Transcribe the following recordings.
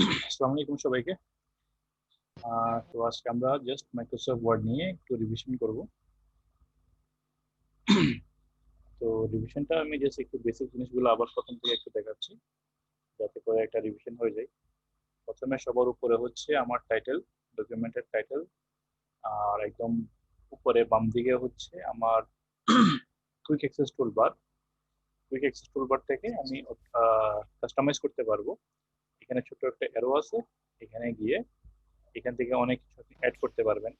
আসসালামু আলাইকুম সবাইকে। তো আজকে আমরা জাস্ট মাইক্রোসফট ওয়ার্ড নিয়ে একটু রিভিশন করব। তো রিভিশনটা আমি জাস্ট একটু বেসিক জিনিসগুলো আবার প্রথম থেকে একটু দেখাচ্ছি, যাতে করে একটা রিভিশন হয়ে যায়। প্রথমে সবার উপরে হচ্ছে আমার টাইটেল, ডকুমেন্টের টাইটেল। আর একদম উপরে বাম দিকে হচ্ছে আমার quick access toolbar. Quick access toolbar থেকে আমি কাস্টমাইজ করতে পারবো। এখানে ছোট্ট একটা অ্যারো আছে, এখানে গিয়ে এখান থেকে অনেক কিছু আপনি অ্যাড করতে পারবেন।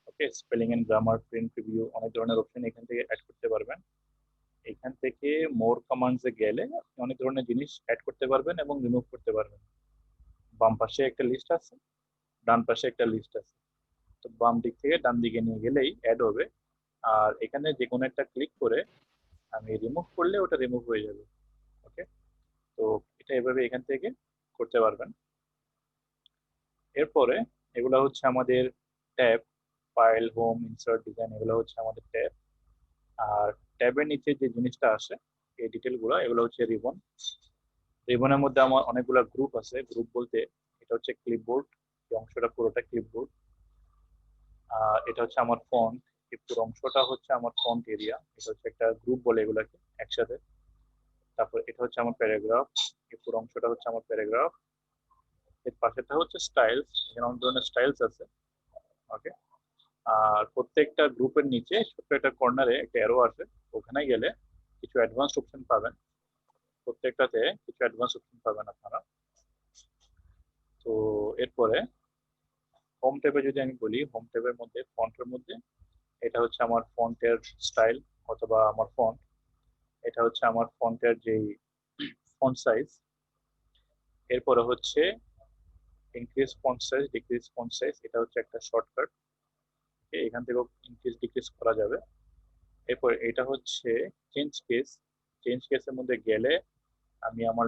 Okay, spelling and grammar, print preview, অনেক ধরনের অপশন এখান থেকে অ্যাড করতে পারবেন। এখান থেকে মোর কমান্ডসে গেলে আপনি অনেক ধরনের জিনিস অ্যাড করতে পারবেন এবং রিমুভ করতে পারবেন। বাম পাশে একটা লিস্ট আছে, ডান পাশে একটা লিস্ট আছে। তো বাম দিক থেকে ডান দিকে নিয়ে গেলেই অ্যাড হবে। আর এখানে যে কোনো একটা ক্লিক করে আমি রিমুভ করলে ওটা রিমুভ হয়ে যাবে। ওকে, তো এটা এভাবে এখান থেকে করতে পারবেন। এরপরে এগুলো হচ্ছে আমাদের tab, file, home, insert, design, এগুলো হচ্ছে আমাদের ট্যাব। আর ট্যাবের নিচে যে জিনিসটা আসে, এই ডিটেল গুলো, এগুলো হচ্ছে রিবন। রিবনের মধ্যে আমার অনেকগুলো গ্রুপ আছে। গ্রুপ বলতে এটা হচ্ছে ক্লিপবোর্ড, এই অংশটা পুরোটা ক্লিপবোর্ড। আর এটা হচ্ছে আমার ফন্ট, এই পুরো অংশটা হচ্ছে আমার ফন্ট এরিয়া। এটা হচ্ছে একটা গ্রুপ বলে এগুলাকে একসাথে। তারপর এটা হচ্ছে আমার প্যারাগ্রাফ, এই পুরো অংশটা হচ্ছে আমার প্যারাগ্রাফ। এর পাশেটা হচ্ছে স্টাইলস, এখানে অনেক ধরনের স্টাইলস আছে। ওকে, আর প্রত্যেকটা গ্রুপের নিচে ছোট্ট একটা কর্নারে একটা অ্যারো আছে, ওখানে গেলে কিছু অ্যাডভান্সড অপশন পাবেন। প্রত্যেকটাতে কিছু অ্যাডভান্স অপশন পাবেন আপনারা। তো এরপরে হোম ট্যাবে যদি আমি বলি, হোম ট্যাবের মধ্যে ফন্টের মধ্যে এটা হচ্ছে আমার ফন্টের স্টাইল অথবা আমার ফন্ট। এটা হচ্ছে আমার ফন্টের যেই ফন্ট সাইজ। এরপরে হচ্ছে increase font size, decrease font size, এটা হচ্ছে একটা শর্টকাট। এখান থেকেও ইনক্রিজ ডিক্রিজ করা যাবে। এরপর এটা হচ্ছে চেঞ্জ কেস। চেঞ্জ কেসের মধ্যে গেলে আমি আমার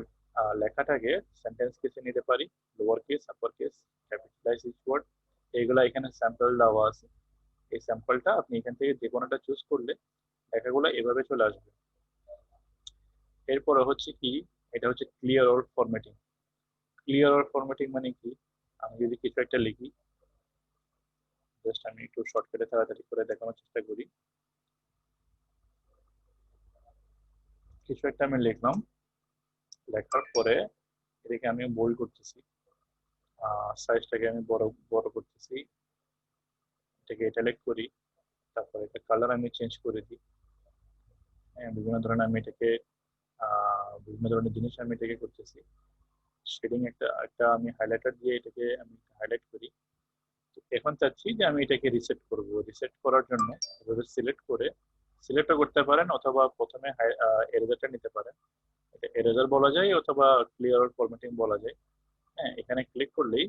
লেখাটাকে সেন্টেন্স কেসে নিতে পারি, lower case, upper case, capitalise each word, এইগুলা এখানে স্যাম্পল দেওয়া আছে। এই স্যাম্পলটা আপনি এখান থেকে যে কোনোটা চুজ করলে লেখাগুলো এভাবে চলে আসবে। এরপরে হচ্ছে কি, এটা হচ্ছে clear all formatting. Clear all formatting মানে কি, আমি যদি কিছু একটা লিখি, জাস্ট আমি একটু শর্টকাটে তাড়াতাড়ি করে দেখানোর চেষ্টা করি। কিছু একটা আমি লিখলাম, লেখার পরে এটাকে আমি বোল্ড করতেছি, সাইজটাকে আমি বড় বড় করতেছি, এটাকে ইটালিক করি, তারপরে এটা কালার আমি চেঞ্জ করে দিই। হ্যাঁ, বিভিন্ন ধরনের আমি এটাকে বিভিন্ন ধরনের জিনিস আমি এটাকে করতেছি। শেডিং একটা একটা আমি হাইলাইটার দিয়ে এটাকে আমি হাইলাইট করি। তো এখন চাচ্ছি যে আমি এটাকে রিসেট করব। রিসেট করার জন্য এভাবে সিলেক্ট করে সিলেক্টও করতে পারেন, অথবা প্রথমে এরেজারটা নিতে পারেন। এটা এরেজার বলা যায় অথবা ক্লিয়ার ফরম্যাটিং বলা যায়। হ্যাঁ, এখানে ক্লিক করলেই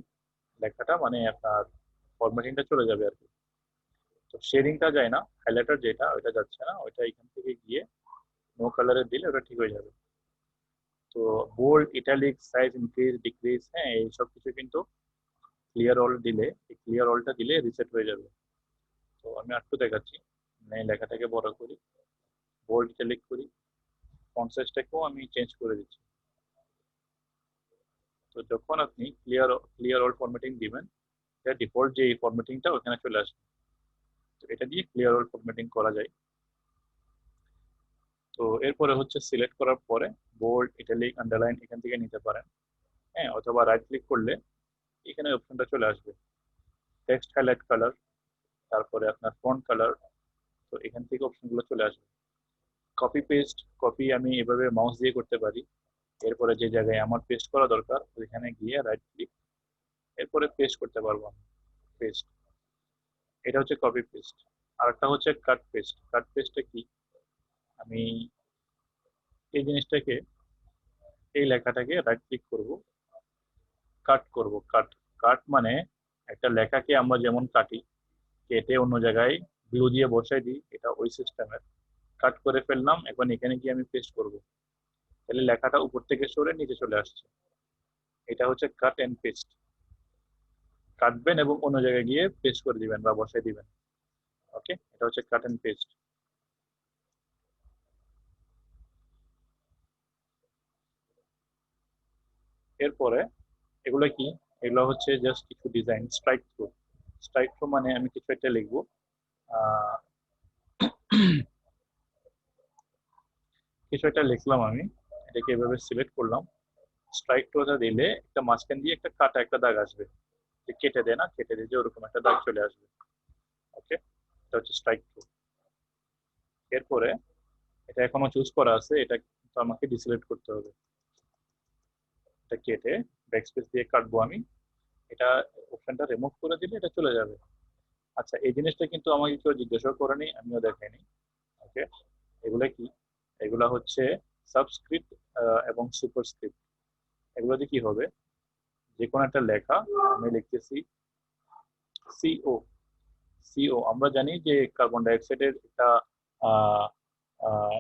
লেখাটা মানে আপনার ফরম্যাটিংটা চলে যাবে আর কি। তো শেডিংটা যায় না, হাইলাইটার যেটা ওইটা যাচ্ছে না, ওইটা এখান থেকে গিয়ে নো কালারে দিলে ওটা ঠিক হয়ে যাবে। তো bold, italic, size increase decrease, হ্যাঁ, এই সব কিছু কিন্তু ক্লিয়ার অল দিলে, এই ক্লিয়ার অলটা দিলে রিসেট হয়ে যাবে। তো আমি একটু দেখাচ্ছি, মানে লেখাটাকে বড় করি, বোল্ড ইটালিক করি, ফন্ট সাইজটাকেও আমি চেঞ্জ করে দিচ্ছি। তো যখন আপনি ক্লিয়ার অল ফরম্যাটিং দিবেন, এটা ডিফল্ট যে ফরম্যাটিংটা ওখানে চলে আসবে। তো এটা দিয়ে ক্লিয়ার অল ফরম্যাটিং করা যায়। তো এরপরে হচ্ছে সিলেক্ট করার পরে বোল্ড, ইটালিক, আন্ডারলাইন এখান থেকে নিতে পারেন। হ্যাঁ, অথবা রাইট ক্লিক করলে এখানে অপশনটা চলে আসবে, টেক্সট হাইলাইট কালার, তারপরে আপনার ফন্ট কালার। তো এখান থেকে অপশনগুলো চলে আসবে। কপি পেস্ট, কপি আমি এভাবে মাউস দিয়ে করতে পারি। এরপরে যে জায়গায় আমার পেস্ট করা দরকার ওইখানে গিয়ে রাইট ক্লিক, এরপরে পেস্ট করতে পারবো আমি। পেস্ট, এটা হচ্ছে কপি পেস্ট। আর একটা হচ্ছে কাট পেস্ট। কাট পেস্টটা কি, আমি এই জিনিসটাকে, এই লেখাটাকে রাইট ক্লিক করব, কাট করব। কাট, কাট মানে একটা লেখাকে আমরা যেমন কাটি, কেটে অন্য জায়গায় গ্লু দিয়ে বসাই দিই, এটা ওই সিস্টেমের। কাট করে ফেললাম, এখন এখানে গিয়ে আমি পেস্ট করব, তাহলে লেখাটা উপর থেকে সরে নিচে চলে আসছে। এটা হচ্ছে কাট এন্ড পেস্ট। কাটবেন এবং অন্য জায়গায় গিয়ে পেস্ট করে দিবেন বা বসাই দিবেন। ওকে, এটা হচ্ছে কাট এন্ড পেস্ট। এরপরে এগুলো কি? এগুলো হচ্ছে জাস্ট কিছু ডিজাইন। স্ট্রাইক থ্রু মানে আমি কিছু একটা লিখবো, আহ, কিছু একটা লিখলাম আমি, এটাকে এভাবে সিলেক্ট করলাম, স্ট্রাইক থ্রুটা দিলে একটা মাঝখান দিয়ে একটা কাটা একটা দাগ আসবে, যে কেটে দেয় না, কেটে দিয়ে যে ওরকম একটা দাগ চলে আসবে। ওকে, এটা হচ্ছে স্ট্রাইক থ্রু। এরপরে এটা এখনো চুজ করা আছে, এটা কিন্তু আমাকে ডিসিলেক্ট করতে হবে। এটা কেটে ব্যাকস্পেস দিয়ে কাটবো আমি, এটা অপশনটা রিমুভ করে দিলে এটা চলে যাবে। আচ্ছা, এই জিনিসটা কিন্তু আমাকে কেউ জিজ্ঞাসা করেনি, আমিও দেখাইনি। ওকে, এগুলা কি? এগুলা হচ্ছে সাবস্ক্রিপ্ট এবং সুপারস্ক্রিপ্ট। এগুলোতে কি হবে, যে কোনো একটা লেখা আমি লিখতেছি সিও। সিও আমরা জানি যে কার্বন ডাইঅক্সাইডের একটা আহ, আহ,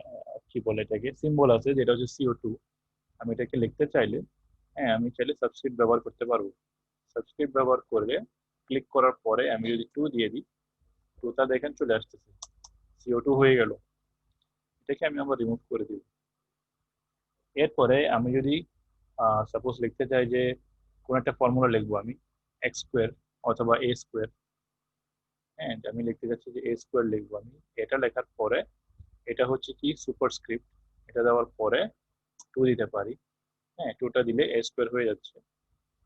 কি বলে এটাকে, সিম্বল আছে যেটা হচ্ছে CO2। আমি এটাকে লিখতে চাইলে, হ্যাঁ, আমি চাইলে সাবস্ক্রিপ্ট ব্যবহার করতে পারবো। সাবস্ক্রিপ্ট ব্যবহার করে ক্লিক করার পরে আমি যদি 2 দিয়ে দিই, 2টা দেখেন চলে আসতেছে, CO2 হয়ে গেল। এটাকে আমি আবার রিমুভ করে দিব। এরপরে আমি যদি সাপোজ লিখতে চাই যে কোন একটা ফর্মুলা লিখবো আমি, X² অথবা A²। হ্যাঁ, আমি লিখতে চাচ্ছি যে A² লিখবো আমি। এটা লেখার পরে এটা হচ্ছে কি সুপারস্ক্রিপ্ট, এটা দেওয়ার পরে 2 দিতে পারি। হ্যাঁ, 2টা দিলে A² হয়ে যাচ্ছে,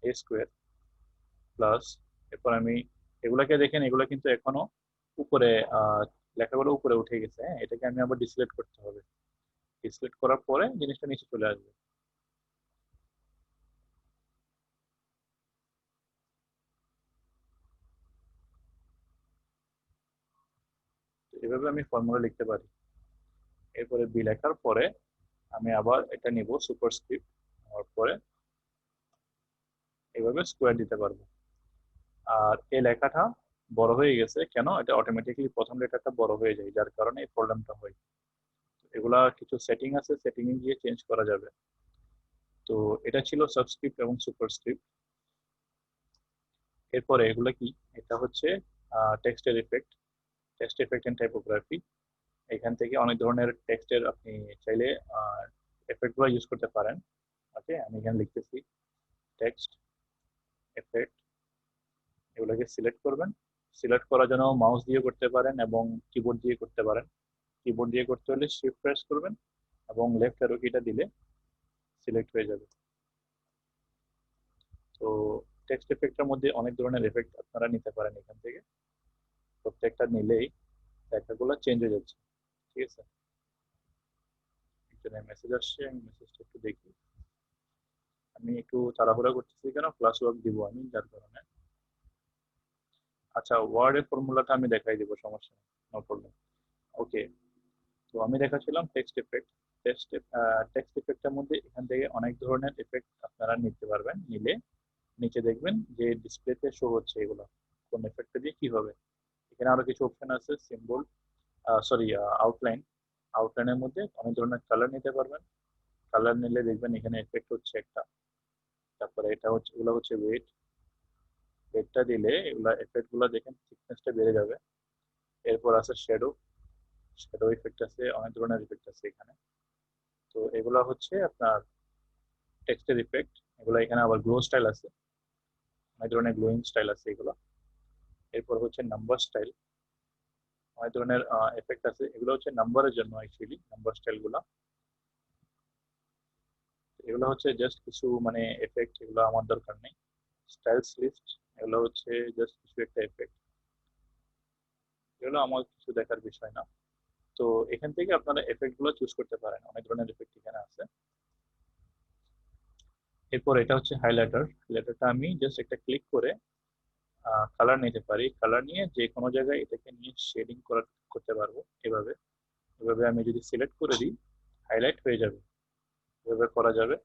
A² প্লাস, এরপর আমি এগুলাকে দেখেন, এগুলা কিন্তু এখনো উপরে, আহ লেখাগুলো উপরে উঠে গেছে। হ্যাঁ, এটাকে আমি আবার ডিসলেক্ট করতে হবে। ডিসলেক্ট করার পরে জিনিসটা নিচে চলে আসবে। তো এভাবে আমি ফর্মুলা লিখতে পারি। এরপরে বি লেখার পরে আমি আবার এটা নিব সুপারস্ক্রিপ্ট, নেওয়ার পরে এভাবে স্কোয়ার দিতে পারবো। আর এই লেখাটা বড় হয়ে গেছে কেন, এটা অটোমেটিক্যালি প্রথম লেটারটা বড় হয়ে যায়, যার কারণে এই প্রবলেমটা হয়। এগুলা কিছু সেটিং আছে, সেটিং এ গিয়ে চেঞ্জ করা যাবে। তো এটা ছিল সাবস্ক্রিপ্ট এবং সুপারস্ক্রিপ্ট। এরপরে এগুলা কি, এটা হচ্ছে টেক্সটের effect, text effect and typography. এখান থেকে অনেক ধরনের টেক্সটের আপনি চাইলে এফেক্ট গুলো ইউজ করতে পারেন। ওকে, আমি এখানে লিখতেছি টেক্সট এফেক্ট, এগুলোকে সিলেক্ট করবেন। সিলেক্ট করার জন্য মাউস দিয়ে করতে পারেন এবং কিবোর্ড দিয়ে করতে পারেন। কিবোর্ড দিয়ে করতে হলে শিফট প্রেস করবেন এবং লেফট অ্যারো কিটা দিলে সিলেক্ট হয়ে যাবে। তো টেক্সট এফেক্টের মধ্যে অনেক ধরনের এফেক্ট আপনারা নিতে পারেন এখান থেকে। প্রত্যেকটা নিলেই লেখাগুলো চেঞ্জ হয়ে যাচ্ছে। ঠিক আছে, একজনের মেসেজ আসছে, আমি মেসেজটা একটু দেখি। আমি একটু তাড়াহুড়া করতেছি কেন, ক্লাস ওয়ার্ক দিব আমি, যার কারণে। আচ্ছা, ওয়ার্ডের ফর্মুলাটা আমি দেখাই দিব, সমস্যা নেই, নো প্রবলেম। ওকে, তো আমি দেখাচ্ছিলাম টেক্সট এফেক্ট। টেক্সট এফেক্টের মধ্যে এখান থেকে অনেক ধরনের এফেক্ট আপনারা নিতে পারবেন। নিলে নিচে দেখবেন যে ডিসপ্লেতে শো হচ্ছে এগুলো কোন এফেক্টটা দিয়ে কি হবে। এখানে আরো কিছু অপশন আছে, সিম্বল, সরি, আউটলাইন। আউটলাইনের মধ্যে অনেক ধরনের কালার নিতে পারবেন। কালার নিলে দেখবেন এখানে এফেক্ট হচ্ছে একটা। তারপরে এটা হচ্ছে, এগুলো হচ্ছে ওয়েট। ওয়েটটা দিলে এগুলা এফেক্ট গুলো দেখেন থিকনেসটা বেড়ে যাবে। এরপর আছে শ্যাডো। শ্যাডো ইফেক্ট আছে, অনেক ধরনের ইফেক্ট আছে এখানে। তো এগুলা হচ্ছে আপনার টেক্সটের ইফেক্ট। এগুলো এখানে আবার গ্লো স্টাইল আছে, অনেক ধরনের গ্লোয়িং স্টাইল আছে এগুলো। এরপর হচ্ছে নাম্বার স্টাইল, অনেক ধরনের এফেক্ট আছে, এগুলো হচ্ছে নাম্বারের জন্য অ্যাকচুয়ালি, নাম্বার স্টাইল গুলো। এগুলো হচ্ছে জাস্ট কিছু মানে এফেক্ট, এগুলো আমার দরকার নেই। স্টাইলস লিস্ট, এগুলো হচ্ছে জাস্ট কিছু একটা এফেক্ট, এগুলো আমার কিছু দেখার বিষয় না। তো এখান থেকে আপনারা এফেক্ট গুলো চুজ করতে পারেন, অনেক ধরনের এফেক্ট এখানে আছে। এরপর এটা হচ্ছে হাইলাইটার। হাইলাইটারটা আমি জাস্ট একটা ক্লিক করে কালার নিতে পারি। কালার নিয়ে যে কোনো জায়গায় এটাকে নিয়ে শেডিং করতে পারবো এভাবে। এভাবে আমি যদি সিলেক্ট করে দিই, হাইলাইট হয়ে যাবে, এভাবে করা যাবে।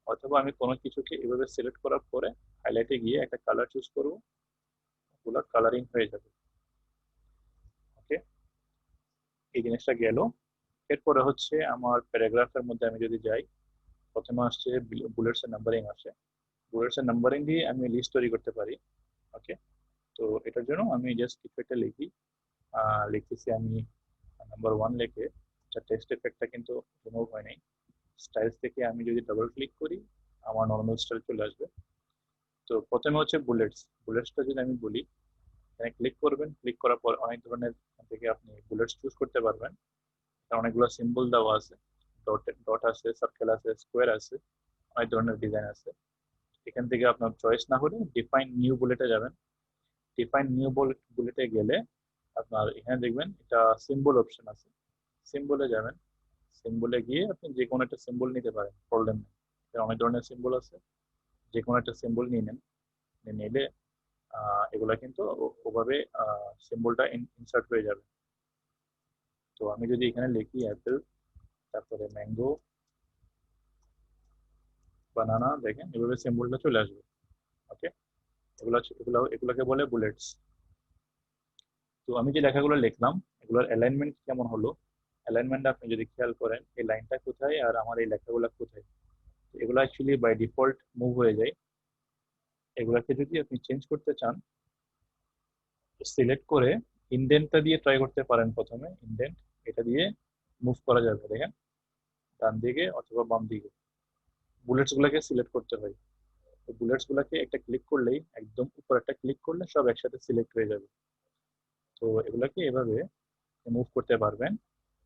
অথবা আমি কোনো কিছুকে এভাবে সিলেক্ট করার পরে হাইলাইটে গিয়ে একটা কালার চুজ করবো, ওগুলো কালারিং হয়ে যাবে। ওকে, এই জিনিসটা গেল। এরপরে হচ্ছে আমার প্যারাগ্রাফের মধ্যে আমি যদি যাই, প্রথমে আসছে বুলেটস এর নাম্বারিং আসে। বুলেটস এর নাম্বারিং দিয়ে আমি লিস্ট তৈরি করতে পারি। ওকে, তো এটার জন্য আমি জাস্ট কিছু একটা লিখি, লিখতেছি আমি নাম্বার 1 লিখে। টেক্সট এফেক্টটা কিন্তু রিমুভ হয় নাই। স্টাইলস থেকে আমি যদি ডাবল ক্লিক করি, আমার নর্মাল স্টাইল চলে আসবে। তো প্রথমে হচ্ছে বুলেটসটা যদি আমি বলি, এখানে ক্লিক করবেন, ক্লিক করার পর অনেক ধরনের এখান থেকে আপনি বুলেটস চুজ করতে পারবেন। অনেকগুলো সিম্বল দেওয়া আছে, ডট ডট আছে, সার্কেল আছে, স্কোয়ার আছে, অনেক ধরনের ডিজাইন আছে। এখান থেকে আপনার চয়েস না হলে ডিফাইন নিউ বুলেটে যাবেন। ডিফাইন নিউ বুলেটে গেলে আপনার এখানে দেখবেন এটা সিম্বল অপশন আছে, সিম্বলে যাবেন। সিম্বলে গিয়ে আপনি যে কোনো একটা সিম্বল নিতে পারেন, প্রবলেম নেই। অনেক ধরনের সিম্বল আছে, যে কোনো একটা সিম্বল নিয়ে নেন। নিলে এগুলা কিন্তু ওভাবে সিম্বলটা ইনসার্ট হয়ে যাবে। তো আমি যদি এখানে লিখি অ্যাপেল, তারপরে ম্যাঙ্গো, বানানা, দেখেন এভাবে সিম্বলটা চলে আসবে। ওকে, এগুলোকে বলে বুলেটস। তো আমি যে লেখাগুলো লিখলাম এগুলোর অ্যালাইনমেন্ট কেমন হলো, অ্যালাইনমেন্ট আপনি যদি খেয়াল করেন এই লাইনটা কোথায় আর আমার এই লেখাগুলো কোথায়, এগুলো অ্যাকচুয়ালি বাই ডিফল্ট মুভ হয়ে যায়। এগুলাকে যদি আপনি চেঞ্জ করতে চান, সিলেক্ট করে ইনডেন্টটা দিয়ে ট্রাই করতে পারেন। প্রথমে ইনডেন্ট, এটা দিয়ে মুভ করা যাবে, দেখেন ডান দিকে অথবা বাম দিকে। বুলেটস গুলাকে সিলেক্ট করতে হয়। বুলেটস গুলাকে একটা ক্লিক করলেই, একদম উপর একটা ক্লিক করলে সব একসাথে সিলেক্ট হয়ে যাবে। তো এগুলাকে এভাবে মুভ করতে পারবেন।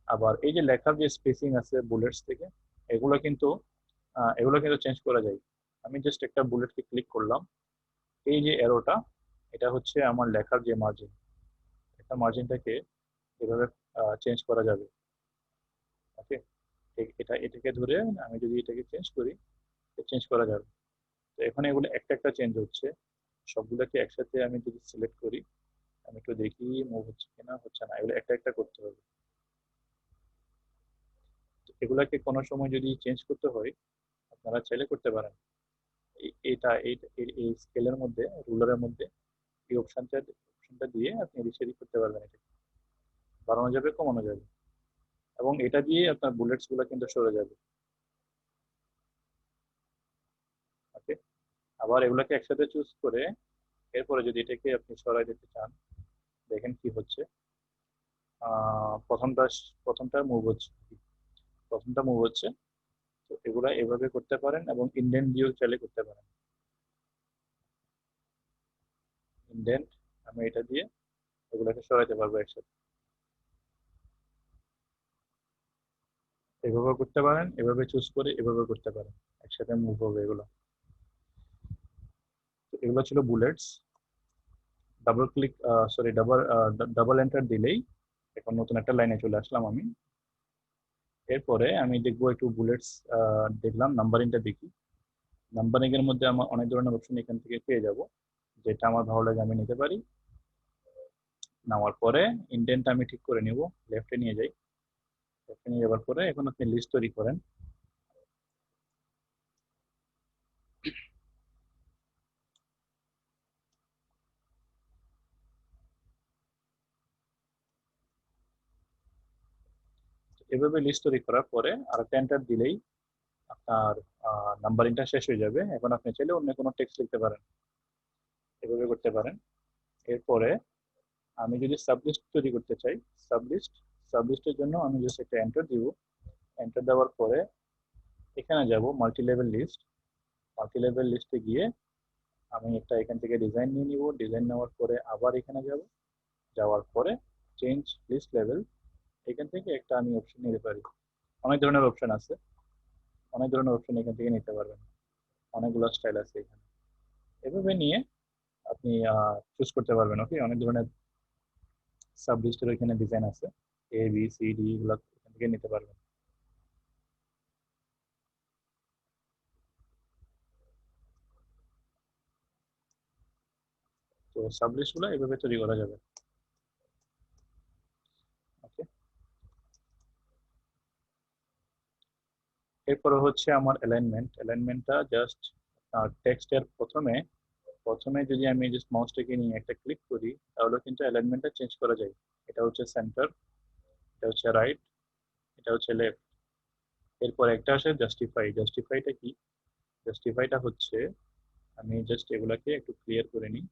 আবার এই যে লেখার যে স্পেসিং আছে বুলেটস থেকে, এগুলো কিন্তু চেঞ্জ করা যায়। আমি জাস্ট একটা বুলেটকে ক্লিক করলাম, এই যে এরোটা, এটা হচ্ছে আমার লেখার যে মার্জিন, লেখার মার্জিনটাকে এভাবে চেঞ্জ করা যাবে। ওকে, এটাকে ধরে আমি যদি এটাকে চেঞ্জ করি, চেঞ্জ করা যাবে। তো এখন এগুলো একটা একটা চেঞ্জ হচ্ছে, সবগুলোকে একসাথে আমি যদি সিলেক্ট করি, আমি একটু দেখি মুভ হচ্ছে কিনা, হচ্ছে না, এগুলো একটা একটা করতে হবে। তো এগুলাকে কোনো সময় যদি চেঞ্জ করতে হয় আপনারা চাইলে করতে পারেন। এটা এই স্কেলের মধ্যে, রুলারের মধ্যে এই অপশনটা দিয়ে আপনি এদিক সেদিক করতে পারবেন। এটা বাড়ানো যাবে, কমানো যাবে, এবং এটা দিয়ে আপনার বুলেটস গুলো কিন্তু সরে যাবে। ওকে, আবার এগুলাকে একসাথে চুজ করে এরপরে যদি এটাকে আপনি সরাই দিতে চান, দেখেন কি হচ্ছে। প্রথমটা প্রথমটা মুভ হচ্ছে, প্রথমটা মুভ হচ্ছে। তো এগুলা এভাবে করতে পারেন, এবং ইন্ডেন্ট দিয়েও চাইলে করতে পারেন। ইন্ডেন্ট, আমি এটা দিয়ে এগুলাকে সরাইতে পারবো একসাথে। এভাবে করতে পারেন, এভাবে চুজ করে এভাবে করতে পারেন, একসাথে মুভ হবে এগুলো। তো এগুলো ছিল bullets. Double click, sorry, double enter দিলেই এখন নতুন একটা লাইনে চলে আসলাম আমি। এরপরে আমি দেখবো একটু বুলেটস, দেখলাম, নাম্বারিংটা দেখি। নাম্বারিং এর মধ্যে আমার অনেক ধরনের অপশন এখান থেকে পেয়ে যাব, যেটা আমার ভালো লাগে আমি নিতে পারি। নেওয়ার পরে ইন্ডেন্টটা আমি ঠিক করে নিব, লেফটে নিয়ে যাই। লেফটে নিয়ে যাওয়ার পরে এখন আপনি লিস্ট তৈরি করেন। এভাবে লিস্ট তৈরি করার পরে আর একটা এন্টার দিলেই আপনার নাম্বারিংটা শেষ হয়ে যাবে। এখন আপনি চাইলে অন্য কোনো টেক্সট লিখতে পারেন, এভাবে করতে পারেন। এরপরে আমি যদি সাবলিস্ট তৈরি করতে চাই, সাবলিস্ট, সাবলিস্টের জন্য আমি জাস্ট একটা এন্টার দিব। এন্টার দেওয়ার পরে এখানে যাব multi level list. Multi level লিস্টে গিয়ে আমি একটা এখান থেকে ডিজাইন নিয়ে নিব। ডিজাইন নেওয়ার পরে আবার এখানে যাব, যাওয়ার পরে চেঞ্জ লিস্ট লেভেল, এখান থেকে একটা আমি অপশন নিতে পারি। অনেক ধরনের অপশন আছে, অনেক ধরনের অপশন এখান থেকে নিতে পারবেন, অনেকগুলো স্টাইল আছে এখানে। এভাবে নিয়ে আপনি চুজ করতে পারবেন। ওকে, অনেক ধরনের সাব লিস্টের এখানে ডিজাইন আছে, এ বি সি ডি, এগুলো এখান থেকে নিতে পারবেন। তো সাব লিস্ট গুলো এভাবে তৈরি করা যাবে। ওকে, এরপরে হচ্ছে আমার অ্যালাইনমেন্ট। অ্যালাইনমেন্টটা জাস্ট টেক্সটের প্রথমে প্রথমে যদি আমি জাস্ট মাউসটাকে নিয়ে একটা ক্লিক করি, তাহলে কিন্তু অ্যালাইনমেন্টটা চেঞ্জ করা যায়। এটা হচ্ছে সেন্টার, এটা হচ্ছে রাইট, এটা হচ্ছে লেফট। এরপর একটা আসে জাস্টিফাই। জাস্টিফাইটা কি? জাস্টিফাইটা হচ্ছে, আমি জাস্ট এগুলাকে একটু ক্লিয়ার করে নিই।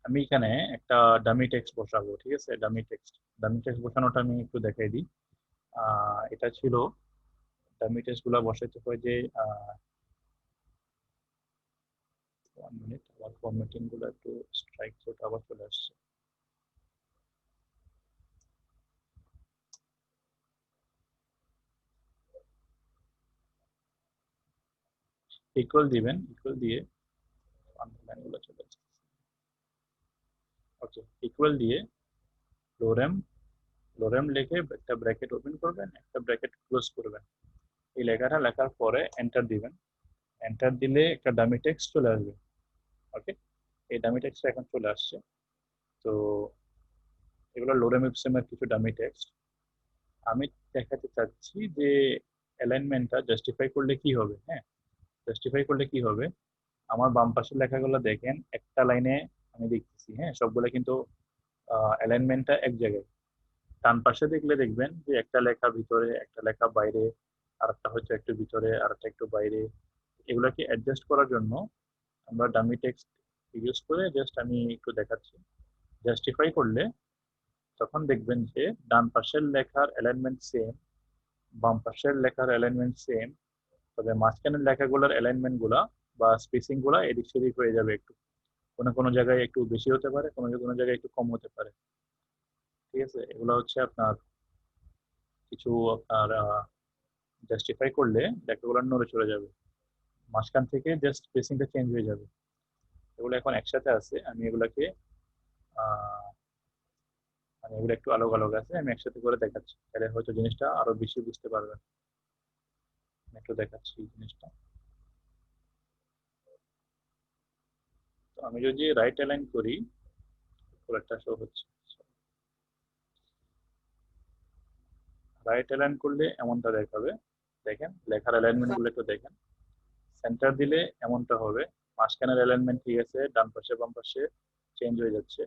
আমি এখানে একটা ডামি টেক্সট বসাবো, ঠিক আছে? ডামি টেক্সট বসানোটা আমি একটু দেখাই দিই। এটা ছিল ডামি টেক্সট গুলা বসাইতে হয় যে 1 মিনিট, আবার ফরম্যাটিং গুলো একটু স্ট্রাইক থ্রোট আবার চলে আসছে। ইকুয়াল দিবেন, ইকুয়াল দিয়ে লাইন গুলো চলে আসছে। ওকে, ইকুয়াল দিয়ে লোরেম, লোরেম লিখে একটা ব্র্যাকেট ওপেন করবেন, একটা ব্র্যাকেট ক্লোজ করবেন। এই লেখাটা লেখার পরে এন্টার দিবেন। এন্টার দিলে একটা ডামি টেক্সট চলে আসবে। ওকে, এই ডামি টেক্সট এখন চলে আসছে। তো এগুলো লোরেম ইপসিমের কিছু ডামি টেক্সট। আমি দেখাতে চাচ্ছি যে অ্যালাইনমেন্টটা জাস্টিফাই করলে কি হবে। হ্যাঁ, জাস্টিফাই করলে কি হবে, আমার বাম পাশের লেখাগুলো দেখেন একটা লাইনে আমি দেখতেছি। হ্যাঁ, সবগুলো কিন্তু অ্যালাইনমেন্টটা এক জায়গায়। ডান পাশে দেখলে দেখবেন যে একটা লেখা ভিতরে, একটা লেখা বাইরে, আর একটা হচ্ছে একটু ভিতরে, আর একটা একটু বাইরে। এগুলাকে অ্যাডজাস্ট করার জন্য আমরা ডামি টেক্সট ইউজ করে জাস্ট আমি একটু দেখাচ্ছি। জাস্টিফাই করলে তখন দেখবেন যে ডান পাশের লেখার অ্যালাইনমেন্ট সেম, বাম পাশের লেখার অ্যালাইনমেন্ট সেম, তবে মাঝখানের লেখাগুলোর অ্যালাইনমেন্ট গুলা বা স্পেসিং গুলা এদিক সেদিক হয়ে যাবে একটু। কোনো কোনো জায়গায় একটু বেশি হতে পারে, কোনো কোনো জায়গায় একটু কম হতে পারে। ঠিক আছে, এগুলো হচ্ছে আপনার কিছু আপনার জাস্টিফাই করলে লেখাগুলো নড়ে চলে যাবে, মাঝখান থেকে জাস্ট স্পেসিংটা চেঞ্জ হয়ে যাবে। এগুলো এখন একসাথে আছে, আমি এগুলাকে মানে এগুলো একটু আলাদা আলাদা আছে, আমি একসাথে করে দেখাচ্ছি, তাহলে হয়তো জিনিসটা আরো বেশি বুঝতে পারবেন। আমি একটু দেখাচ্ছি জিনিসটা। তো আমি যদি রাইট অ্যালাইন করি, একটা শো হচ্ছে। রাইট অ্যালাইন করলে এমনটা দেখাবে। দেখেন লেখার অ্যালাইনমেন্ট গুলো একটু দেখেন। সেন্টার দিলে এমনটা হবে, মাঝখানের অ্যালাইনমেন্ট ঠিক আছে, ডান পাশে বাম পাশে চেঞ্জ হয়ে যাচ্ছে।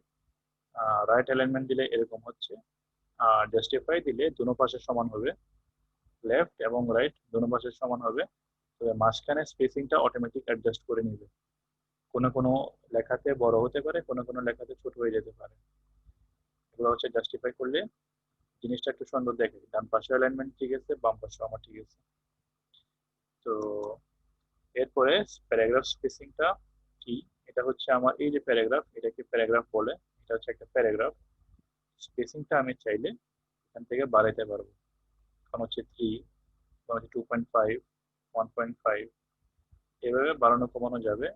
রাইট অ্যালাইনমেন্ট দিলে এরকম হচ্ছে। আর জাস্টিফাই দিলে দুনো পাশে সমান হবে, লেফট এবং রাইট দুনো পাশে সমান হবে। তবে মাঝখানে স্পেসিংটা অটোমেটিক অ্যাডজাস্ট করে নিবে। কোনো কোনো লেখাতে বড় হতে পারে, কোনো কোনো লেখাতে ছোট হয়ে যেতে পারে। এগুলো হচ্ছে জাস্টিফাই করলে জিনিসটা একটু সুন্দর দেখে, ডান পাশে অ্যালাইনমেন্ট ঠিক আছে, বাম পাশে আমার ঠিক আছে। তো এরপরে প্যারাগ্রাফ স্পেসিংটা কি, এটা হচ্ছে আমার এই যে প্যারাগ্রাফ, এটাকে প্যারাগ্রাফ বলে, এটা হচ্ছে একটা প্যারাগ্রাফ। স্পেসিংটা আমি চাইলে এখান থেকে বাড়াইতে পারবো। এখন হচ্ছে 3, এখন হচ্ছে 2.5, 1.5, এভাবে বাড়ানো কমানো যাবে।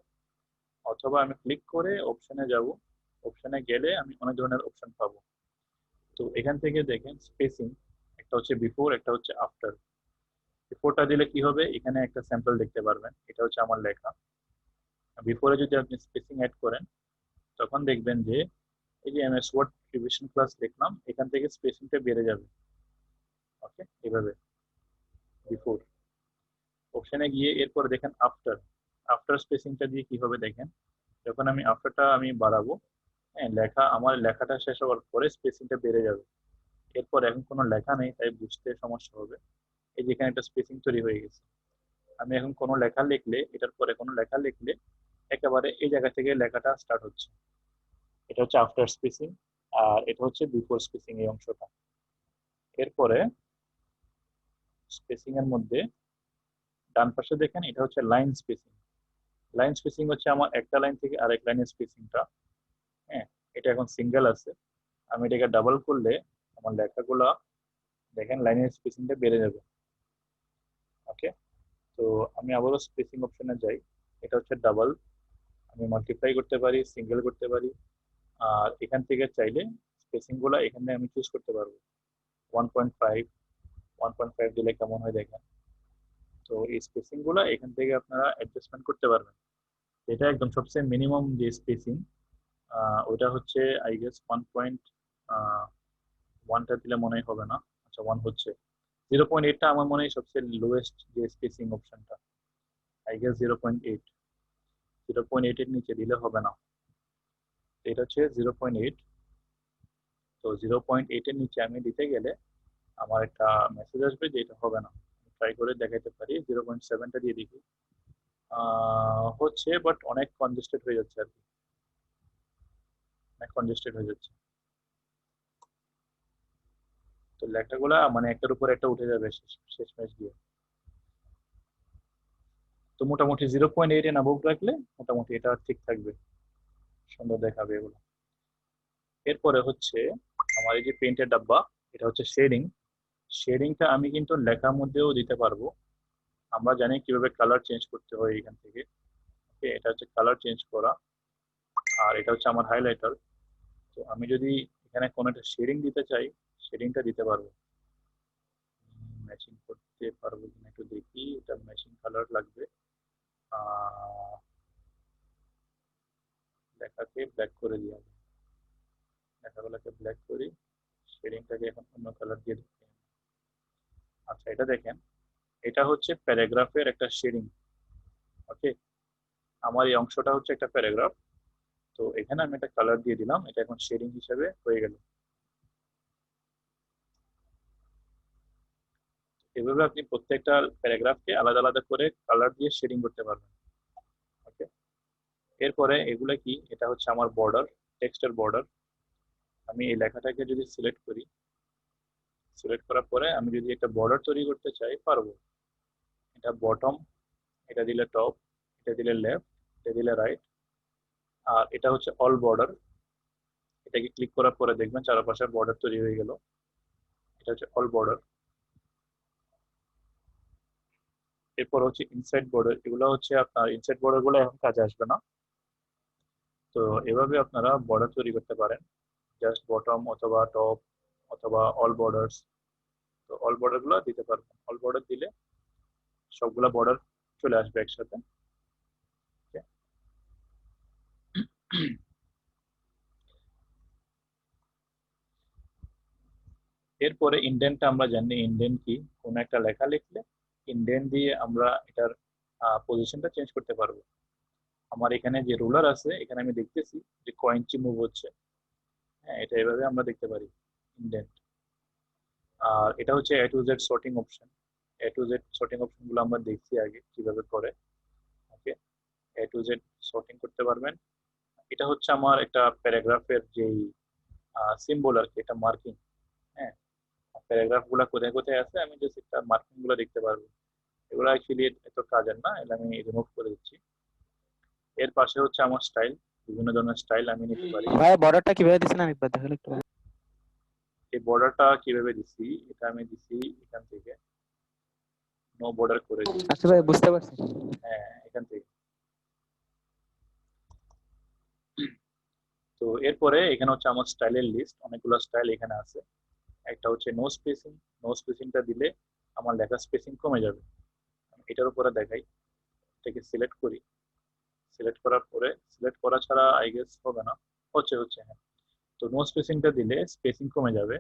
অথবা আমি ক্লিক করে অপশনে যাব, অপশনে গেলে আমি অনেক ধরনের অপশন পাবো। তো এখান থেকে দেখেন স্পেসিং, একটা হচ্ছে বিফোর, একটা হচ্ছে আফটার। বিফোরটা দিলে কি হবে, এখানে একটা স্যাম্পল দেখতে পারবেন, এটা হচ্ছে আমার লেখা। বিফোরে যদি আপনি স্পেসিং অ্যাড করেন, তখন দেখবেন যে এই যে এমএস ওয়ার্ড রিভিশন ক্লাস লিখলাম, এখান থেকে স্পেসিংটা বেড়ে যাবে। ওকে, এভাবে বিফোর। অপশনে গিয়ে এরপরে দেখেন আফটার, আফটার স্পেসিংটা দিয়ে কি হবে দেখেন, যখন আমি আফটারটা আমি বাড়াবো, হ্যাঁ, লেখা আমার লেখাটা শেষ হওয়ার পরে স্পেসিংটা বেড়ে যাবে। এরপর এখন কোনো লেখা নেই, তাই বুঝতে সমস্যা হবে। এই যে এখানে একটা স্পেসিং তৈরি হয়ে গেছে। আমি এখন কোনো লেখা লিখলে, এটার পরে কোনো লেখা লিখলে একেবারে এই জায়গা থেকে লেখাটা স্টার্ট হচ্ছে। এটা হচ্ছে আফটার স্পেসিং, আর এটা হচ্ছে বিফোর স্পেসিং এই অংশটা। এরপরে স্পেসিং এর মধ্যে ডান পাশে দেখেন, এটা হচ্ছে লাইন স্পেসিং। লাইন স্পেসিং হচ্ছে আমার একটা লাইন থেকে আরেক লাইনের স্পেসিংটা। হ্যাঁ, এটা এখন সিঙ্গেল আছে, আমি এটাকে ডাবল করলে আমার লেখাগুলা দেখেন লাইনের স্পেসিংটা বেড়ে যাবে। ওকে, তো আমি আবারও স্পেসিং অপশনে যাই, এটা হচ্ছে ডাবল, আমি মাল্টিপ্লাই করতে পারি, সিঙ্গেল করতে পারি। আর এখান থেকে চাইলে স্পেসিং গুলা এখানে আমি চুজ করতে পারবো। 1.5, 1.5 দিলে কেমন হয় দেখেন। তো এই স্পেসিং গুলা এখান থেকে আপনারা অ্যাডজাস্টমেন্ট করতে পারবেন। এটা একদম সবচেয়ে মিনিমাম যে স্পেসিং, ওইটা হচ্ছে আই গেস 1.1টা দিলে মনে হবে না। আচ্ছা, 1 হচ্ছে। 0.8টা আমার মনে হয় সবচেয়ে লোয়েস্ট যে স্পেসিং অপশনটা, আই গেস 0.8। 0.8 এর নিচে দিলে হবে না। এটা হচ্ছে 0.8। তো 0.8 এর নিচে আমি দিতে গেলে আমার একটা মেসেজ আসবে যে এটা হবে না। ট্রাই করে দেখাইতে পারি, 0.7টা দিয়ে দেখি। হচ্ছে, বাট অনেক কনজেস্টেড হয়ে যাচ্ছে আর কি, অনেক কনজেস্টেড হয়ে যাচ্ছে। তো লেখাগুলা মানে একটার উপর একটা উঠে যাবে শেষ ম্যাচ দিয়ে। তো মোটামুটি 0.8 এর অ্যাবভ রাখলে মোটামুটি এটা ঠিক থাকবে, সুন্দর দেখাবে এগুলো। এরপরে হচ্ছে আমার এই যে পেইন্টের ডাব্বা, এটা হচ্ছে শেডিং। শেডিংটা আমি কিন্তু লেখার মধ্যেও দিতে পারবো। আমরা জানি কিভাবে কালার চেঞ্জ করতে হয় এখান থেকে। ওকে, এটা হচ্ছে কালার চেঞ্জ করা, আর এটা হচ্ছে আমার হাইলাইটার। তো আমি যদি এখানে কোনো একটা শেডিং দিতে চাই, শেডিংটা দিতে পারবো। ম্যাচিং করতে পারবো কিনা একটু দেখি, এটা ম্যাচিং কালার লাগবে। লেখাকে ব্ল্যাক করে দিই আমি, লেখাগুলোকে ব্ল্যাক করি, শেডিংটাকে এখন অন্য কালার দিয়ে দিই। আচ্ছা, এটা দেখেন, এটা হচ্ছে প্যারাগ্রাফের একটা শেডিং। ওকে, আমার এই অংশটা হচ্ছে একটা প্যারাগ্রাফ। তো এখানে আমি একটা কালার দিয়ে দিলাম, এটা এখন শেডিং হিসেবে হয়ে গেল। এভাবে আপনি প্রত্যেকটা প্যারাগ্রাফকে আলাদা আলাদা করে কালার দিয়ে শেডিং করতে পারবেন। ওকে, এরপরে এগুলা কি, এটা হচ্ছে আমার বর্ডার, টেক্সটের বর্ডার। আমি এই লেখাটাকে যদি সিলেক্ট করি, সিলেক্ট করার পরে আমি যদি একটা বর্ডার তৈরি করতে চাই পারবো। এটা বটম, এটা দিলে টপ, এটা দিলে লেফট, এটা দিলে রাইট, আর এটা হচ্ছে অল বর্ডার। এটাকে ক্লিক করার পরে দেখবেন চারপাশে বর্ডার তৈরি হয়ে গেল। এটা হচ্ছে অল বর্ডার। এরপর হচ্ছে ইনসাইড বর্ডার, এগুলো হচ্ছে আপনার ইনসাইড বর্ডার গুলো এখন কাজে আসবে না। তো এভাবে আপনারা বর্ডার তৈরি করতে পারেন, জাস্ট বটম অথবা টপ অথবা অল বর্ডার্স। তো অল বর্ডার গুলো দিতে পারবেন, অল বর্ডার দিলে সবগুলা বর্ডার চলে আসবে একসাথে। এরপরে ইন্ডেন্টটা আমরা জানি, ইন্ডেন্ট কি, কোন একটা লেখা লিখলে ইন্ডেন্ট দিয়ে আমরা এটার পজিশনটা চেঞ্জ করতে পারবো। আমার এখানে যে রুলার আছে, এখানে আমি দেখতেছি যে কয়েন চি মুভ হচ্ছে। হ্যাঁ, এটা এভাবে আমরা দেখতে পারি ইন্ডেন্ট। আর এটা হচ্ছে এ to Z sorting option. A to Z sorting option গুলো আমরা দেখছি আগে কিভাবে করে। ওকে, এ টু জেড সর্টিং করতে পারবেন। এটা হচ্ছে আমার একটা প্যারাগ্রাফের যেই সিম্বল আর কি, এটা মার্কিং। হ্যাঁ, প্যারাগ্রাফ গুলা কোথায় কোথায় আছে আমি জাস্ট একটা মার্কিং গুলো দেখতে পারবো। এগুলো অ্যাকচুয়ালি এত কাজের না, এগুলো আমি রিমুভ করে দিচ্ছি। এর পাশে হচ্ছে আমার স্টাইল, বিভিন্ন ধরনের স্টাইল আমি নিতে পারি। ভাই বর্ডারটা কিভাবে দিছেন আমি একবার দেখালে একটু এই বর্ডারটা কিভাবে দিছি, এটা আমি দিছি এখান থেকে, নো বর্ডার করে দিই। আচ্ছা ভাই বুঝতে পারছি। হ্যাঁ, এখান থেকে। তো এরপরে এখানে হচ্ছে আমার স্টাইলের লিস্ট, অনেকগুলো স্টাইল এখানে আছে। একটা হচ্ছে নো স্পেসিং। নো স্পেসিংটা দিলে আমার লেখা স্পেসিং কমে যাবে। আমি এটার উপরে দেখাই, এটাকে সিলেক্ট করি। সিলেক্ট করার পরে, সিলেক্ট করা ছাড়া আই গেস হবে না, হচ্ছে হচ্ছে হ্যাঁ। তো নো স্পেসিংটা দিলে স্পেসিং কমে যাবে।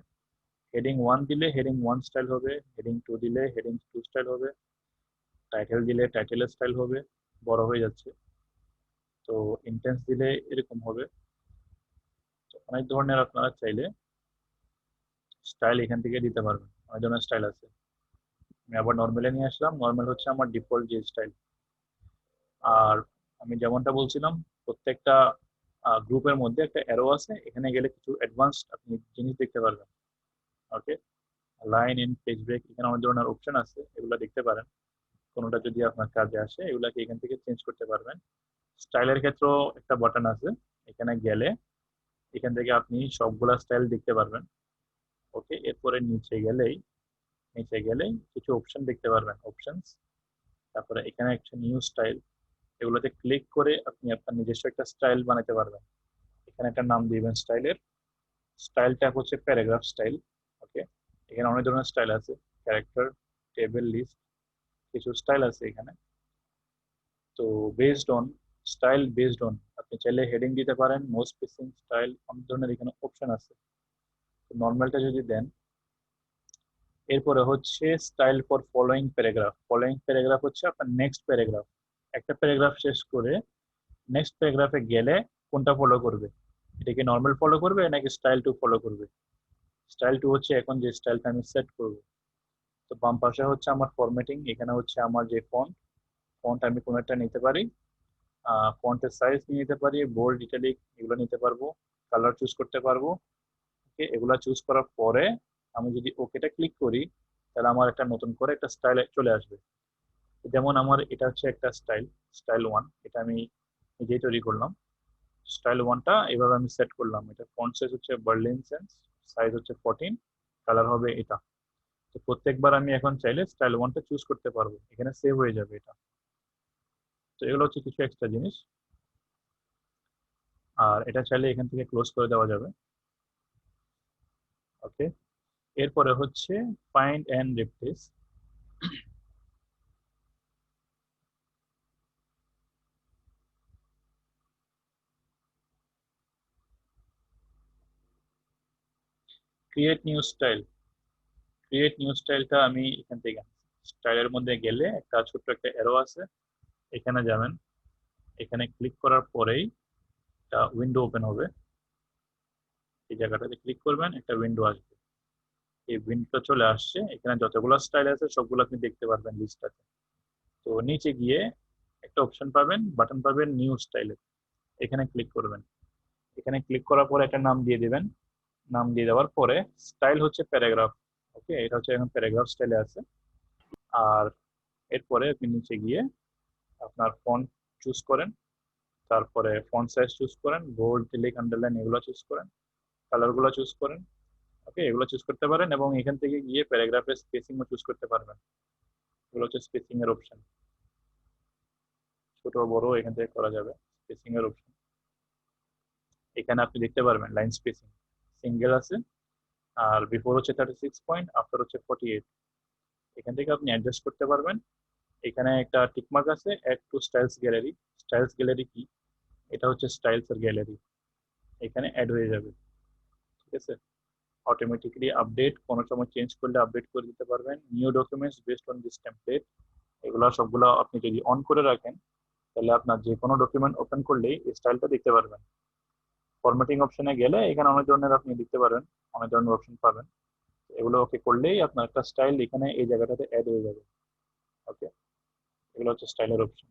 হেডিং 1 দিলে হেডিং 1 স্টাইল হবে, হেডিং 2 দিলে হেডিং 2 স্টাইল হবে, টাইটেল দিলে টাইটেলের স্টাইল হবে, বড় হয়ে যাচ্ছে। তো ইন্টেন্স দিলে এরকম হবে। তো অনেক ধরনের আপনারা চাইলে স্টাইল এখান থেকে দিতে পারবেন, অনেক ধরনের স্টাইল আছে। আমি আবার নর্মালে নিয়ে আসলাম, নর্মাল হচ্ছে আমার ডিফল্ট যে স্টাইল। আর আমি যেমনটা বলছিলাম, প্রত্যেকটা গ্রুপের মধ্যে একটা অ্যারো আছে, এখানে গেলে কিছু অ্যাডভান্স আপনি জিনিস দেখতে পারবেন। ওকে, লাইন ইন পেজ ব্রেক, এখানে অনেক ধরনের অপশন আছে, এগুলো দেখতে পারেন। কোনোটা যদি আপনার কাজে আসে এগুলাকে এখান থেকে চেঞ্জ করতে পারবেন। স্টাইলের ক্ষেত্রেও একটা বাটন আছে, এখানে গেলে এখান থেকে আপনি সবগুলা স্টাইল দেখতে পারবেন। ওকে, এরপরে নিচে গেলেই কিছু অপশন দেখতে পারবেন, অপশনস। তারপরে এখানে একটা নিউ স্টাইল, এগুলোতে ক্লিক করে আপনি আপনার নিজস্ব একটা স্টাইল বানাতে পারবেন। এখানে একটা নাম দিবেন স্টাইলের, স্টাইলটা হচ্ছে প্যারাগ্রাফ স্টাইল। ওকে, এখানে অনেক ধরনের স্টাইল আছে, ক্যারেক্টার, টেবিল, লিস্ট, কিছু স্টাইল আছে এখানে। তো বেসড অন আপনি চাইলে হেডিং দিতে পারেন, নো স্পেসিং, স্টাইল, অনেক ধরনের এখানে অপশন আছে। নর্মালটা যদি দেন, এরপরে হচ্ছে style for following paragraph. Following paragraph হচ্ছে আপনার নেক্সট প্যারাগ্রাফ। একটা প্যারাগ্রাফ শেষ করে নেক্সট প্যারাগ্রাফে গেলে কোনটা ফলো করবে, এটা কি নর্মাল ফলো করবে নাকি স্টাইল টু ফলো করবে। স্টাইল টু হচ্ছে এখন যে স্টাইলটা আমি সেট করব। তো বাম পাশে হচ্ছে আমার ফরম্যাটিং, এখানে হচ্ছে আমার যে ফন্ট, ফন্ট আমি কোনো একটা নিতে পারি। ফন্টের সাইজ নিয়ে নিতে পারি, বোল্ড, ইটালিক এগুলো নিতে পারবো, কালার চুজ করতে পারবো। ওকে, এগুলা চুজ করার পরে আমি যদি ওকেটা ক্লিক করি, তাহলে আমার একটা নতুন করে একটা স্টাইল চলে আসবে। যেমন আমার এটা হচ্ছে একটা স্টাইল 1, এটা আমি নিজেই তৈরি করলাম। স্টাইল 1টা এভাবে আমি সেট করলাম, এটা ফন্ট সাইজ হচ্ছে বার্লিন সেন্স, সাইজ হচ্ছে 14, কালার হবে এটা। তো প্রত্যেকবার আমি এখন চাইলে স্টাইল 1টা চুজ করতে পারবো, এখানে সেভ হয়ে যাবে এটা। তো এগুলো হচ্ছে কিছু এক্সট্রা জিনিস, আর এটা চাইলে এখান থেকে ক্লোজ করে দেওয়া যাবে। ওকে, এরপরে হচ্ছে find and replace. Create new স্টাইলটা আমি এখান থেকে স্টাইলের মধ্যে গেলে একটা ছোট্ট একটা অ্যারো আছে, এখানে যাবেন, এখানে ক্লিক করার পরেই একটা উইন্ডো ওপেন হবে, এই জায়গাটাতে ক্লিক করবেন, একটা উইন্ডো আসবে। এই উইন্ডোটা চলে আসছে, এখানে যতগুলো স্টাইল আছে সবগুলো আপনি দেখতে পারবেন লিস্টটাতে। তো নিচে গিয়ে একটা অপশন পাবেন, বাটন পাবেন নিউ স্টাইলে, এখানে ক্লিক করবেন। এখানে ক্লিক করার পরে একটা নাম দিয়ে দিবেন, নাম দিয়ে দেওয়ার পরে স্টাইল হচ্ছে প্যারাগ্রাফ। ওকে, এটা হচ্ছে এখন প্যারাগ্রাফ স্টাইলে আছে। আর এরপরে আপনি নিচে গিয়ে আপনার ফন্ট চুজ করেন, তারপরে ফন্ট সাইজ চুজ করেন, বোল্ড ইটালিক আন্ডারলাইন এগুলো চুজ করেন, কালারগুলো চুজ করেন। ওকে, এগুলো চুজ করতে পারেন এবং এখান থেকে গিয়ে প্যারাগ্রাফের স্পেসিংও চুজ করতে পারবেন। এগুলো হচ্ছে স্পেসিং এর অপশন, ছোট বড় এখান থেকে করা যাবে। স্পেসিং এর অপশন এখানে আপনি দেখতে পারবেন, লাইন স্পেসিং সিঙ্গেল আছে, আর বিফোর হচ্ছে 36 পয়েন্ট, আফটার হচ্ছে 48। এখান থেকে আপনি অ্যাডজাস্ট করতে পারবেন। এখানে একটা টিকমার্ক আছে, add to styles gallery. Styles gallery কি? এটা হচ্ছে স্টাইলস এর গ্যালারি, এখানে অ্যাড হয়ে যাবে। ঠিক আছে, অটোমেটিক্যালি আপডেট, কোনো সময় চেঞ্জ করলে আপডেট করে দিতে পারবেন। New documents based on this template, এগুলো সবগুলো আপনি যদি অন করে রাখেন তাহলে আপনার যে কোনো ডকুমেন্ট ওপেন করলেই এই স্টাইলটা দেখতে পারবেন। ফরম্যাটিং অপশনে গেলে এখানে অনেক ধরনের আপনি দেখতে পারেন, অনেক ধরনের অপশন পাবেন। এগুলো ওকে করলেই আপনার একটা স্টাইল এখানে এই জায়গাটাতে অ্যাড হয়ে যাবে। ওকে, এগুলো হচ্ছে স্টাইলের অপশন।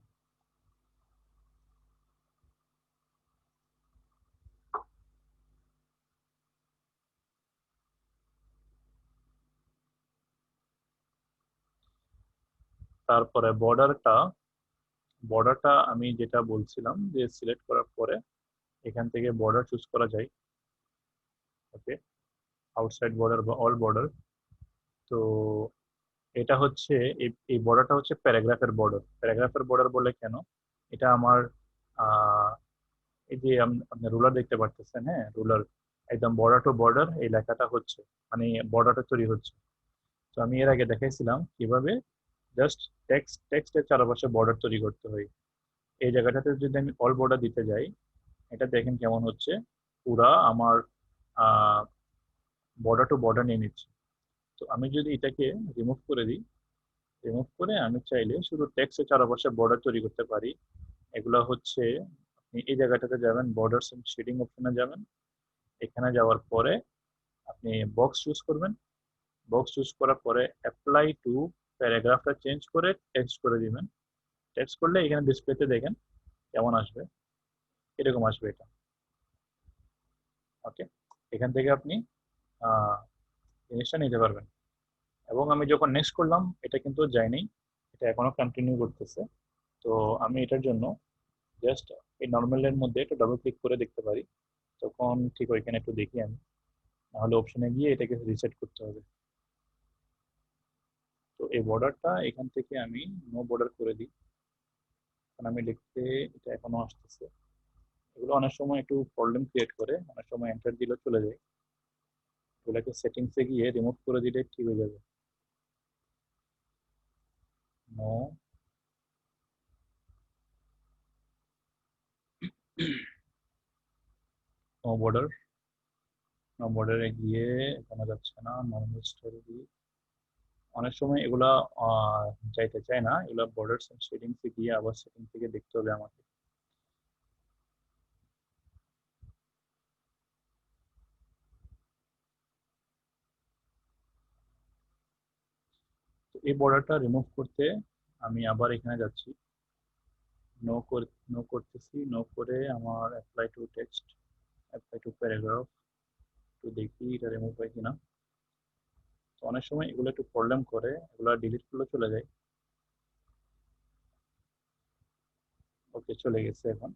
তারপরে বর্ডারটা আমি যেটা বলছিলাম যে সিলেক্ট করার পরে এখান থেকে বর্ডার চুজ করা যায়। ওকে, আউটসাইড বর্ডার বা অল বর্ডার। তো এটা হচ্ছে এই বর্ডারটা হচ্ছে প্যারাগ্রাফের বর্ডার। প্যারাগ্রাফের বর্ডার বলে কেন? এটা আমার আহ, এই যে আপনি রুলার দেখতে পারতেছেন, হ্যাঁ রুলার, একদম বর্ডার টু বর্ডার এই লেখাটা হচ্ছে, মানে বর্ডারটা তৈরি হচ্ছে। তো আমি এর আগে দেখাইছিলাম কিভাবে জাস্ট টেক্সটের চারপাশে বর্ডার তৈরি করতে হয়। এই জায়গাটাতে যদি আমি অল বর্ডার দিতে যাই, এটা দেখেন কেমন হচ্ছে, পুরা আমার বর্ডার টু বর্ডার নিয়ে নিচ্ছে। তো আমি যদি এটাকে রিমুভ করে দিই, রিমুভ করে আমি চাইলে শুধু টেক্সটের চারপাশে বর্ডার তৈরি করতে পারি। এগুলো হচ্ছে আপনি এই জায়গাটাতে যাবেন, বর্ডারস এন্ড শেডিং অপশনে যাবেন, এখানে যাওয়ার পরে আপনি বক্স চুজ করবেন। বক্স চুজ করার পরে অ্যাপ্লাই টু প্যারাগ্রাফটা চেঞ্জ করে টেক্সট করে দিবেন। টেক্সট করলে এখানে ডিসপ্লেতে দেখেন কেমন আসবে, এরকম আসবে এটা। ওকে, এখান থেকে আপনি জিনিসটা নিতে পারবেন। এবং আমি যখন নেক্সট করলাম এটা কিন্তু যায়নি, এটা এখনো কন্টিনিউ করতেছে। তো আমি এটার জন্য জাস্ট এই নর্মালের মধ্যে একটা ডবল ক্লিক করে দেখতে পারি, তখন ঠিক ওইখানে একটু দেখি আমি, নাহলে অপশনে গিয়ে এটাকে রিসেট করতে হবে। তো এই বর্ডারটা এখান থেকে আমি নো বর্ডার করে দিই, কারণ আমি লিখতে এটা এখনো আসতেছে। এগুলো অনেক সময় একটু প্রবলেম ক্রিয়েট করে, অনেক সময় এন্টার দিলে চলে যায়। এগুলোকে সেটিংসে গিয়ে রিমুভ করে দিলে ঠিক হয়ে যাবে। নো নো বর্ডার, নো বর্ডারে গিয়ে এখানে যাচ্ছে না, নর্মাল স্টোরি দিই। অনেক সময় এগুলা যাইতে চায় না, এগুলা বর্ডার সেটিংসে গিয়ে আবার সেটিং থেকে দেখতে হবে আমাকে। তো এই বর্ডারটা রিমুভ করতে আমি আবার এখানে যাচ্ছি, নো নো করতেছি, নো করে আমার apply to text, apply to paragraph, তো দেখি এটা রিমুভ হয় কিনা। তো অনেক সময় এগুলো একটু প্রবলেম করে, এগুলো ডিলিট করলে চলে যায়। ওকে, চলে গেছে এখন।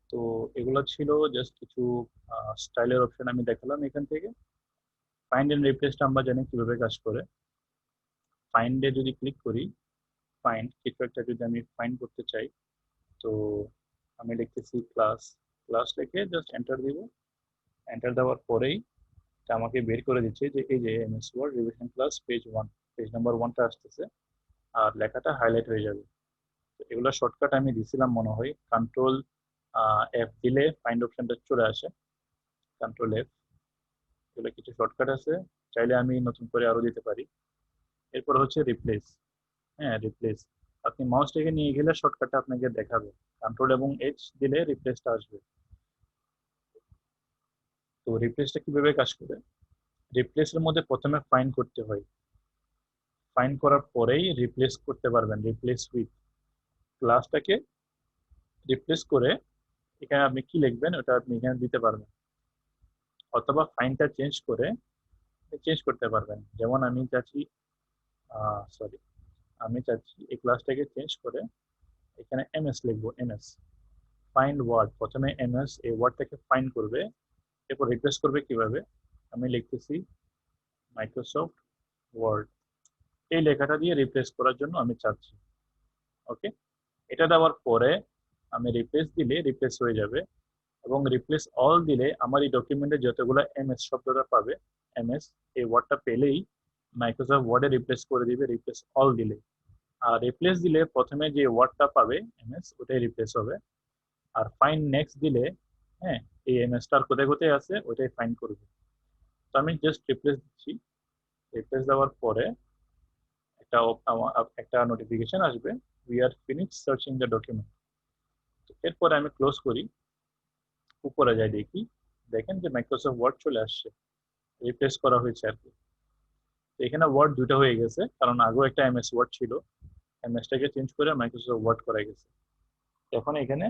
তো এগুলো ছিল জাস্ট কিছু স্টাইলের অপশন আমি দেখালাম এখান থেকে। ফাইন্ড এন্ড রিপ্লেসটা আমরা জানি কিভাবে কাজ করে। ফাইন্ডে যদি ক্লিক করি, ফাইন্ড কিছু একটা যদি আমি ফাইন্ড করতে চাই, তো আমি লিখতেছি ক্লাস। ক্লাস লিখে জাস্ট এন্টার দিব। এন্টার দেওয়ার পরেই এটা আমাকে বের করে দিচ্ছে যে এই যে MS word revision class page 1, page number 1টা আসতেছে, আর লেখাটা হাইলাইট হয়ে যাবে। তো এগুলো শর্টকাট আমি দিছিলাম মনে হয়, কন্ট্রোল এফ দিলে ফাইন্ড অপশনটা চলে আসে, কন্ট্রোল এফ। এগুলো কিছু শর্টকাট আছে, চাইলে আমি নতুন করে আরো দিতে পারি। এরপর হচ্ছে রিপ্লেস। হ্যাঁ, রিপ্লেস, আপনি মাউসটাকে নিয়ে গেলে শর্টকাটটা আপনাকে দেখাবে, কন্ট্রোল এবং এইচ দিলে রিপ্লেসটা আসবে। তো রিপ্লেসটা কিভাবে কাজ করে, রিপ্লেসের মধ্যে প্রথমে ফাইন্ড করতে হয়, ফাইন্ড করার পরেই রিপ্লেস করতে পারবেন, রিপ্লেস উইথ। ক্লাসটাকে রিপ্লেস করে এখানে আপনি কি লিখবেন ওটা আপনি এখানে দিতে পারবেন, অথবা ফাইন্ডটা চেঞ্জ করে চেঞ্জ করতে পারবেন। যেমন আমি চাচ্ছি, সরি, আমি চাচ্ছি এই ক্লাসটাকে চেঞ্জ করে এখানে এমএস লিখবো, এমএস ফাইন্ড ওয়ার্ড। প্রথমে এমএস এই ওয়ার্ডটাকে ফাইন্ড করবে, এরপর রিপ্লেস করবে কিভাবে, আমি লিখতেছি মাইক্রোসফট ওয়ার্ড, এই লেখাটা দিয়ে রিপ্লেস করার জন্য আমি চাচ্ছি। ওকে, এটা দেওয়ার পরে আমি রিপ্লেস দিলে রিপ্লেস হয়ে যাবে, এবং রিপ্লেস অল দিলে আমার এই ডকুমেন্টে যতগুলো এমএস শব্দটা পাবে, এমএস এই ওয়ার্ডটা পেলেই মাইক্রোসফট ওয়ার্ডে রিপ্লেস করে দিবে, রিপ্লেস অল দিলে। আর রিপ্লেস দিলে প্রথমে যে ওয়ার্ডটা পাবে এমএস ওটাই রিপ্লেস হবে, আর ফাইন্ড নেক্সট দিলে, হ্যাঁ, এই এমএসটার কোথায় কোথায় আছে ওইটাই ফাইন্ড করবে। তো আমি জাস্ট রিপ্লেস দিচ্ছি, রিপ্লেস দেওয়ার পরে একটা একটা নোটিফিকেশন আসবে, we are finish searching the document. এরপরে আমি ক্লোজ করি, উপরে যাই দেখি, দেখেন যে মাইক্রোসফট ওয়ার্ড চলে আসছে, রিপ্লেস করা হয়েছে আর কি। তো এখানে ওয়ার্ড দুটো হয়ে গেছে, কারণ আগেও একটা এমএস ওয়ার্ড ছিল, এমএসটাকে চেঞ্জ করে মাইক্রোসফট ওয়ার্ড করা গেছে। এখন এখানে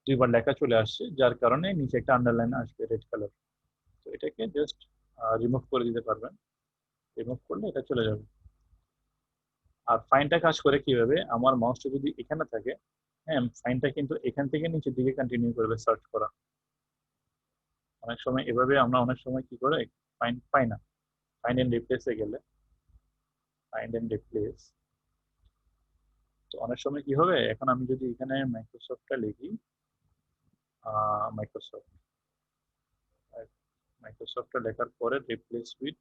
দুইবার লেখা চলে আসছে, যার কারণে নিচে একটা আন্ডারলাইন আসবে রেড কালার। তো এটাকে জাস্ট রিমুভ করে দিতে পারবেন, রিমুভ করলে এটা চলে যাবে। আর ফাইনটা কাজ করে কিভাবে, আমার মাউসটা যদি এখানে থাকে, হ্যাঁ, ফাইনটা কিন্তু এখান থেকে নিচের দিকে কন্টিনিউ করবে সার্চ করা। অনেক সময় এভাবে আমরা অনেক সময় কি করে ফাইন পাই না, ফাইন্ড এন্ড রিপ্লেসে গেলে, ফাইন্ড এন্ড রিপ্লেস, তো অনেক সময় কি হবে, এখন আমি যদি এখানে মাইক্রোসফটটা লিখি, মাইক্রোসফট, মাইক্রোসফটটা লেখার পরে রিপ্লেস উইথ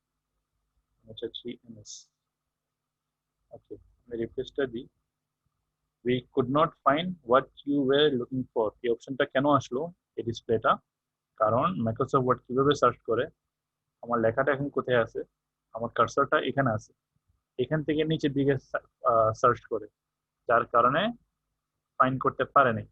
হচ্ছে এমএস। ওকে, আমি রিপ্লেসটা দিই, we could not find what you were looking for. এই অপশনটা কেন আসলো এই ডিসপ্লেটা, কারণ মাইক্রোসফট ওয়ার্ড কিভাবে সার্চ করে, আমার লেখাটা এখন কোথায় আছে, আমার কার্সরটা এখানে আছে, এখান থেকে নিচের দিকে সার্চ করে, যার কারণে ফাইন্ড করতে পারে নাই।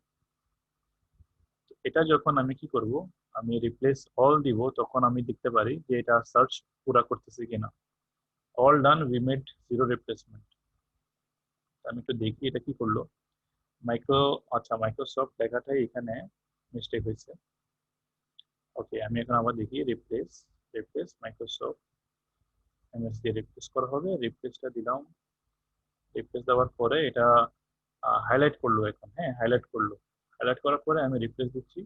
এটা যখন আমি কি করব, আমি রিপ্লেস অল দিব, তখন আমি দেখতে পারি যে এটা সার্চ পুরা করতেছে কিনা। All done, we made zero replacement. আমি একটু দেখি এটা কি করলো। আচ্ছা, মাইক্রোসফট লেখাটাই এখানে মিস্টেক হয়েছে। ওকে, আমি এখন আবার দেখি রিপ্লেস, রিপ্লেস মাইক্রোসফট এমএস দিয়ে রিপ্লেস করা হবে, রিপ্লেসটা দিলাম। রিপ্লেস দেওয়ার পরে এটা হাইলাইট করলো এখন, হ্যাঁ, হাইলাইট করলো, হাইলাইট করার পরে আমি রিপ্লেস দিচ্ছি,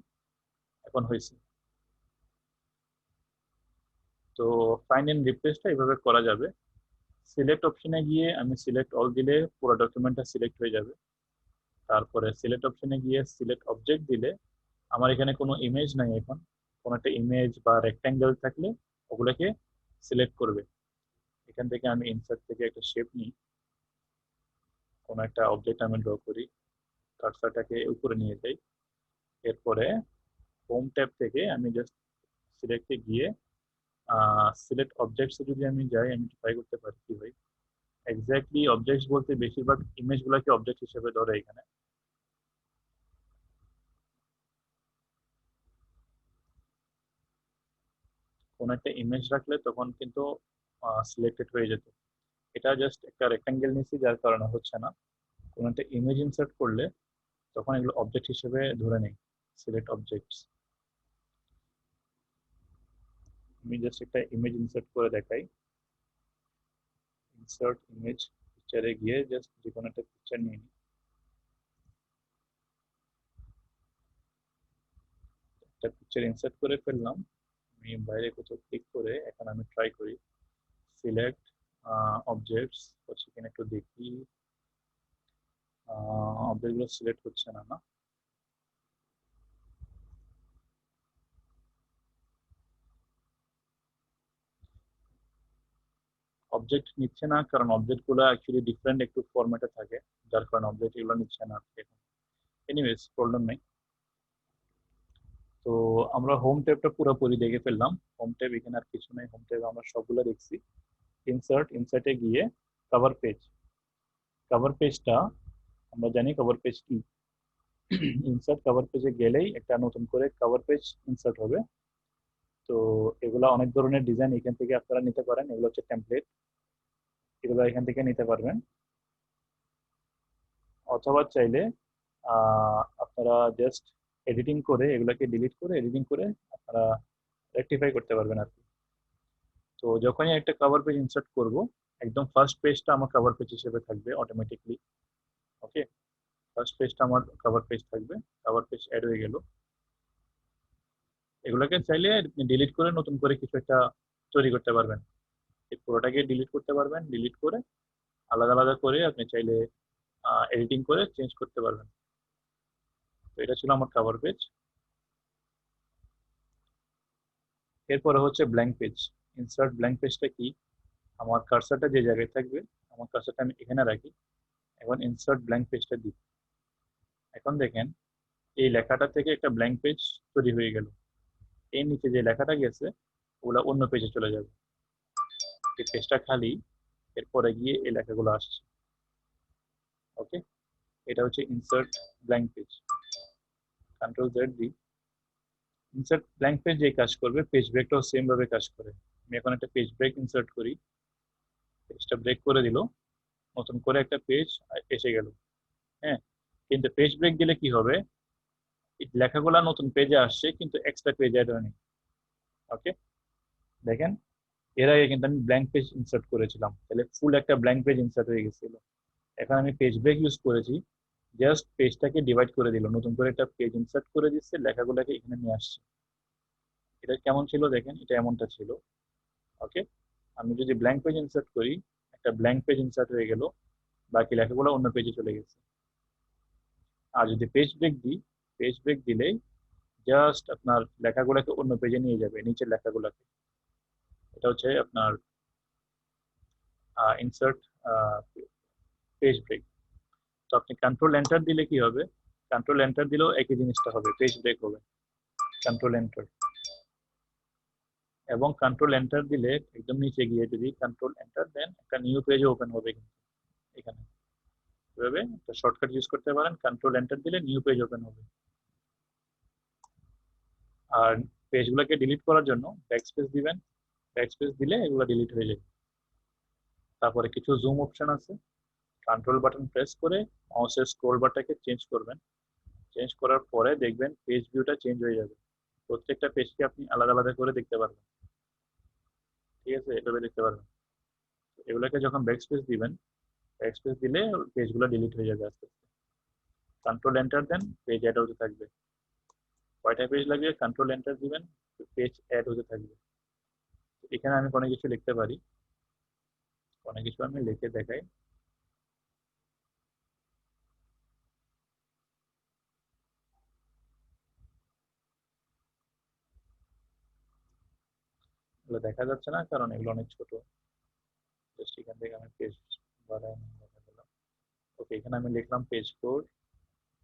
এখন হয়েছে। তো ফাইন্ড এন্ড রিপ্লেসটা এইভাবে করা যাবে। সিলেক্ট অপশনে গিয়ে আমি সিলেক্ট অল দিলে পুরো ডকুমেন্টটা সিলেক্ট হয়ে যাবে। তারপরে সিলেক্ট অপশনে গিয়ে সিলেক্ট অবজেক্ট দিলে, আমার এখানে কোনো ইমেজ নাই, এখন কোনো একটা ইমেজ বা রেক্ট্যাঙ্গেল থাকলে ওগুলোকে সিলেক্ট করবে। এখান থেকে আমি ইনসার্ট থেকে একটা শেপ নিই, কোনো একটা অবজেক্ট আমি ড্র করি, কার্সারটাকে উপরে নিয়ে যাই, এরপরে হোম ট্যাব থেকে আমি জাস্ট সিলেক্টে গিয়ে সিলেক্ট অবজেক্টসে যদি আমি যাই, আমি ট্রাই করতে পারি কি হয়। এক্স্যাক্টলি অবজেক্টস বলতে বেশিরভাগ ইমেজগুলোকে অবজেক্ট হিসেবে ধরে এখানে। কোন একটা ইমেজ রাখলে তখন কিন্তু সিলেক্টেড হয়ে যেত। এটা জাস্ট একটা রেক্টাঙ্গেল নিয়েছি যার কারণে হচ্ছে না। কোন একটা ইমেজ ইনসার্ট করলে তখন এগুলো অবজেক্ট হিসেবে ধরে নেই, সিলেক্ট অবজেক্টস। আমি জাস্ট একটা ইমেজ ইনসার্ট করে দেখাই, ইনসার্ট ইমেজ পিকচারে গিয়ে জাস্ট যে কোনো একটা পিকচার নিয়ে নিই। একটা পিকচার ইনসার্ট করে ফেললাম। আমি বাইরে কোথাও ক্লিক করে এখন আমি ট্রাই করি সিলেক্ট অবজেক্টস হচ্ছে কিনা একটু দেখি। অবজেক্টগুলো সিলেক্ট হচ্ছে না। না, অবজেক্ট নিচ্ছে না কারণ অবজেক্টগুলো অ্যাকচুয়ালি ডিফারেন্ট একটু ফরম্যাটে থাকে, যার কারণে অবজেক্ট এগুলো নিচ্ছে না এখন। এনিওয়েজ, প্রবলেম নেই। তো আমরা হোম ট্যাবটা পুরোপুরি দেখে ফেললাম। হোম ট্যাব এখানে আর কিছু নেই, হোম ট্যাব আমরা সবগুলো দেখছি। ইনসার্টে গিয়ে কভার পেজ, কভার পেজটা আমরা জানি কভার পেজ কি। ইনসার্ট কভার পেজে গেলেই একটা নতুন করে কভার পেজ ইনসার্ট হবে। তো এগুলা অনেক ধরনের ডিজাইন এখান থেকে আপনারা নিতে পারেন, এগুলো হচ্ছে টেমপ্লেট, এগুলো এখান থেকে নিতে পারবেন। অথবা চাইলে আপনারা জাস্ট এডিটিং করে এগুলাকে ডিলিট করে এডিটিং করে আপনারা রেকটিফাই করতে পারবেন আর কি। তো যখনই একটা কভার পেজ ইনসার্ট করব, একদম ফার্স্ট পেজটা আমার কভার পেজ হিসেবে থাকবে অটোমেটিকলি। ওকে, ফার্স্ট পেজটা আমার কভার পেজ থাকবে। কভার পেজ অ্যাড হয়ে গেল। এগুলোকে চাইলে ডিলিট করে নতুন করে কিছু একটা তৈরি করতে পারবেন। এই পুরোটাকে ডিলিট করতে পারবেন, ডিলিট করে আলাদা আলাদা করে আপনি চাইলে এডিটিং করে চেঞ্জ করতে পারবেন। তো এটা ছিল আমার কভার পেজ। এরপরে হচ্ছে ব্ল্যাঙ্ক পেজ। ইনসার্ট ব্ল্যাঙ্ক পেজটা কি? আমার কার্সারটা যে জায়গায় থাকবে, আমার কার্সারটা আমি এখানে রাখি। এখন ইনসার্ট ব্ল্যাঙ্ক পেজটা দিই। এখন দেখেন এই লেখাটা থেকে একটা ব্ল্যাঙ্ক পেজ তৈরি হয়ে গেল। এর নিচে যে লেখাটা গেছে ওগুলা অন্য পেজে চলে যাবে। এই পেজটা খালি, এরপরে গিয়ে এই লেখাগুলো আসছে। ওকে, এটা হচ্ছে insert blank page. Control Z দিই। ইনসার্ট ব্ল্যাঙ্ক পেজ যে কাজ করবে, পেজ ব্রেকটাও সেম ভাবে কাজ করে। আমি এখন একটা পেজ ব্রেক ইনসার্ট করি, পেজটা ব্রেক করে দিল, নতুন করে একটা পেজ এসে গেল। হ্যাঁ, কিন্তু পেজ ব্রেক দিলে কি হবে, লেখাগুলা নতুন পেজে আসছে কিন্তু এক্সট্রা পেজ অ্যাড হয়নি। ওকে, দেখেন এর আগে কিন্তু আমি ব্ল্যাঙ্ক পেজ ইনসার্ট করেছিলাম, তাহলে ফুল একটা ব্ল্যাঙ্ক পেজ ইনসার্ট হয়ে গেছিল। এখন আমি পেজ ব্রেক ইউজ করেছি, জাস্ট পেজটাকে ডিভাইড করে দিল, নতুন করে একটা পেজ ইনসার্ট করে দিচ্ছে, লেখাগুলোকে এখানে নিয়ে আসছে। এটা কেমন ছিল দেখেন, এটা এমনটা ছিল। ওকে, আমি যদি ব্ল্যাঙ্ক পেজ ইনসার্ট করি, একটা ব্ল্যাঙ্ক পেজ ইনসার্ট হয়ে গেল, বাকি লেখাগুলো অন্য পেজে চলে গেছে। আর যদি পেজ ব্রেক দিই, পেজ ব্রেক দিলেই জাস্ট আপনার লেখাগুলোকে অন্য পেজে নিয়ে যাবে, নিচের লেখাগুলোকে। এটা হচ্ছে আপনার ইনসার্ট পেজ ব্রেক। তো আপনি কন্ট্রোল এন্টার দিলে কি হবে, কন্ট্রোল এন্টার দিলেও একই জিনিসটা হবে, পেজ ব্রেক হবে। কন্ট্রোল এন্টার, এবং কন্ট্রোল এন্টার দিলে একদম নিচে গিয়ে যদি কন্ট্রোল এন্টার দেন একটা নিউ পেজে ওপেন হবে কিন্তু এখানে। এভাবে একটা শর্টকাট ইউজ করতে পারেন, কন্ট্রোল এন্টার দিলে নিউ পেজ ওপেন হবে। আর পেজগুলোকে ডিলিট করার জন্য ব্যাকস্পেস দিবেন, ব্যাকস্পেস দিলে এগুলো ডিলিট হয়ে যাবে। তারপরে কিছু জুম অপশন আছে, কন্ট্রোল বাটন প্রেস করে মাউসের স্ক্রল বারটাকে চেঞ্জ করবেন। চেঞ্জ করার পরে দেখবেন পেজ ভিউটা চেঞ্জ হয়ে যাবে, প্রত্যেকটা পেজকে আপনি আলাদা আলাদা করে দেখতে পারবেন। ঠিক আছে, এভাবে দেখতে পারবেন। এগুলোকে যখন ব্যাকস্পেস দিবেন, ব্যাকস্পেস দিলে পেজগুলো ডিলিট হয়ে যাবে আস্তে আস্তে। কন্ট্রোল এন্টার দেন, পেজ অ্যাড হতে থাকবে। কয়টা পেজ লাগবে, কন্ট্রোল এন্টার দিবেন, পেজ অ্যাড হতে থাকবে। এখানে আমি কোনো কিছু লিখতে পারি, কোনো কিছু আমি লিখে দেখাই। এগুলো দেখা যাচ্ছে না কারণ এগুলো অনেক ছোট। জাস্ট এখান থেকে আমি পেজ বাড়াই দেখা দিলাম। ওকে, এখানে আমি লিখলাম পেজ 4,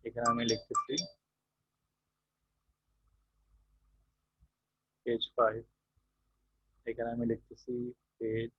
এখানে আমি লিখতেছি পেজ 5, এখানে আমি লিখতেছি পেজ